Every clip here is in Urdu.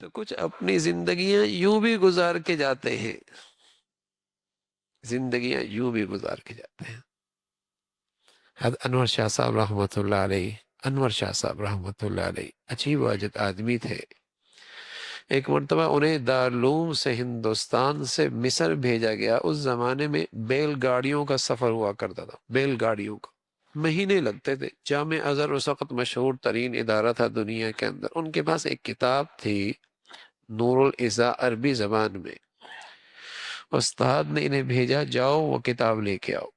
تو کچھ اپنی زندگیاں یوں بھی گزار کے جاتے ہیں، زندگیاں یوں بھی گزار کے جاتے ہیں۔ حضرت انور شاہ صاحب رحمۃ اللہ علیہ، انور شاہ صاحب رحمۃ اللہ علیہ عجیب و عجب آدمی تھے۔ ایک مرتبہ انہیں دارالعلوم سے ہندوستان سے مصر بھیجا گیا۔ اس زمانے میں بیل گاڑیوں کا سفر ہوا کرتا تھا، بیل گاڑیوں کا مہینے لگتے تھے۔ جامع ازہر اس وقت مشہور ترین ادارہ تھا دنیا کے اندر۔ ان کے پاس ایک کتاب تھی نور العزا، عربی زبان میں۔ استاد نے انہیں بھیجا، جاؤ وہ کتاب لے کے آؤ۔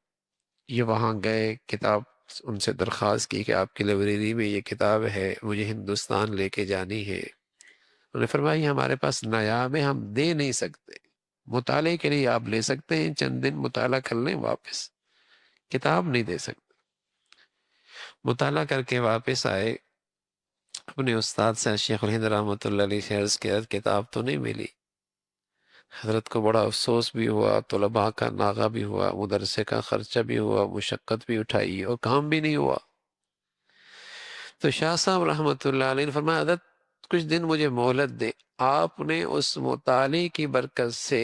یہ وہاں گئے، کتاب ان سے درخواست کی کہ آپ کی لائبریری میں یہ کتاب ہے، مجھے ہندوستان لے کے جانی ہے۔ انہوں نے فرمایا یہ ہمارے پاس نایاب ہے، ہم دے نہیں سکتے، مطالعے کے لیے آپ لے سکتے ہیں، چند دن مطالعہ کر لیں، واپس کتاب نہیں دے سکتے۔ مطالعہ کر کے واپس آئے، اپنے استاد سے شیخ الہند رحمۃ اللہ علیہ سے عرض کیا کتاب تو نہیں ملی۔ حضرت کو بڑا افسوس بھی ہوا، طلباء کا ناغہ بھی ہوا، مدرسے کا خرچہ بھی ہوا، مشقت بھی اٹھائی اور کام بھی نہیں ہوا۔ تو شاہ صاحب رحمۃ اللہ علیہ نے فرمایا حضرت کچھ دن مجھے مہلت دے، آپ نے اس مطالعے کی برکت سے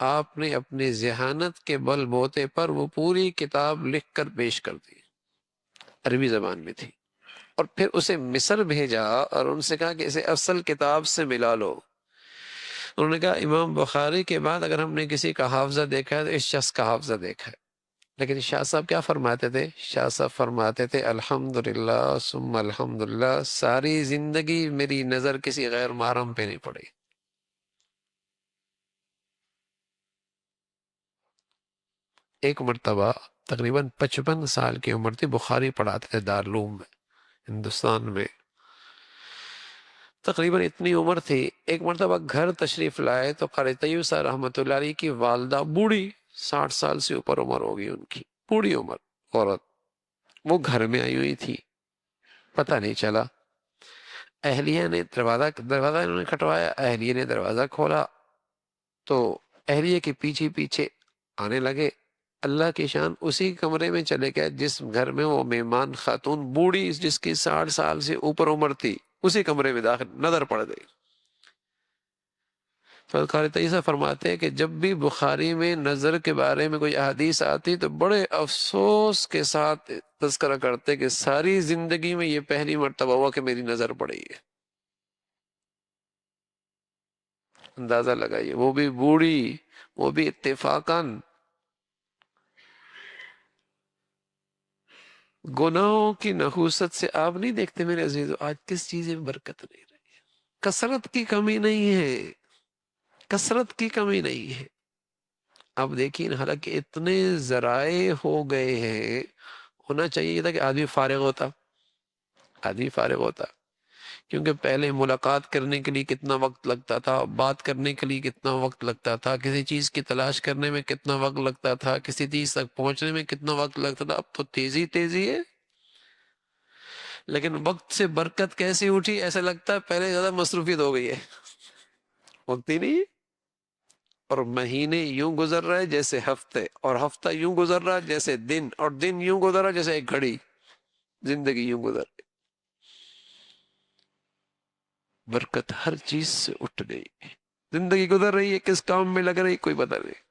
آپ نے اپنی ذہانت کے بل بوتے پر وہ پوری کتاب لکھ کر پیش کر دی، عربی زبان میں تھی، اور پھر اسے مصر بھیجا اور ان سے کہا کہ اسے اصل کتاب سے ملا لو۔ انہوں نے کہا امام بخاری کے بعد اگر ہم نے کسی کا حافظہ دیکھا ہے تو اس شخص کا حافظہ دیکھا ہے۔ لیکن شاہ صاحب کیا فرماتے تھے؟ شاہ صاحب فرماتے تھے الحمدللہ ثم الحمدللہ، ساری زندگی میری نظر کسی غیر محرم پہ نہیں پڑی۔ ایک مرتبہ تقریباً 55 سال کی عمر تھی، بخاری پڑھاتے تھے دارالعلوم میں ہندوستان میں، تقریباً اتنی عمر تھی۔ ایک مرتبہ گھر تشریف لائے تو قاری طیب صاحب رحمۃ اللہ علیہ کی والدہ بوڑھی، 60 سال سے اوپر عمر ہوگی ان کی، بوڑھی عمر عورت، وہ گھر میں آئی ہوئی تھی، پتہ نہیں چلا۔ اہلیہ نے دروازہ انہوں نے کھٹوایا، اہلیہ نے دروازہ کھولا تو اہلیہ کے پیچھے پیچھے آنے لگے۔ اللہ کی شان اسی کمرے میں چلے گئے جس گھر میں وہ مہمان خاتون بوڑھی جس کی 60 سال سے اوپر عمر تھی، اسی کمرے میں داخل نظر پڑ گئی۔ قاری طیب صاحب فرماتے ہیں کہ جب بھی بخاری میں نظر کے بارے میں کوئی احادیث آتی تو بڑے افسوس کے ساتھ تذکرہ کرتے کہ ساری زندگی میں یہ پہلی مرتبہ ہوا کہ میری نظر پڑی ہے۔ اندازہ لگائیے، وہ بھی بوڑھی، وہ بھی اتفاقاً۔ گناہوں کی نحوست سے آپ نہیں دیکھتے میرے عزیزو آج کس چیز میں برکت نہیں رہی؟ کثرت کی کمی نہیں ہے، کثرت کی کمی نہیں ہے۔ اب دیکھیں حالانکہ اتنے ذرائع ہو گئے ہیں، ہونا چاہیے تھا کہ آدمی فارغ ہوتا، آدمی فارغ ہوتا، کیونکہ پہلے ملاقات کرنے کے لیے کتنا وقت لگتا تھا، بات کرنے کے لیے کتنا وقت لگتا تھا، کسی چیز کی تلاش کرنے میں کتنا وقت لگتا تھا، کسی چیز تک پہنچنے میں کتنا وقت لگتا تھا۔ اب تو تیزی تیزی ہے، لیکن وقت سے برکت کیسی اٹھی، ایسا لگتا ہے پہلے زیادہ مصروفیت ہو گئی ہے، وقت ہی نہیں ہے۔ اور مہینے یوں گزر رہے جیسے ہفتے، اور ہفتہ یوں گزر رہا جیسے دن، اور دن یوں گزر رہا جیسے ایک گھڑی، زندگی یوں گزر رہی۔ برکت ہر چیز سے اٹھ گئی، زندگی گزر رہی ہے، کس کام میں لگ رہی کوئی پتہ نہیں۔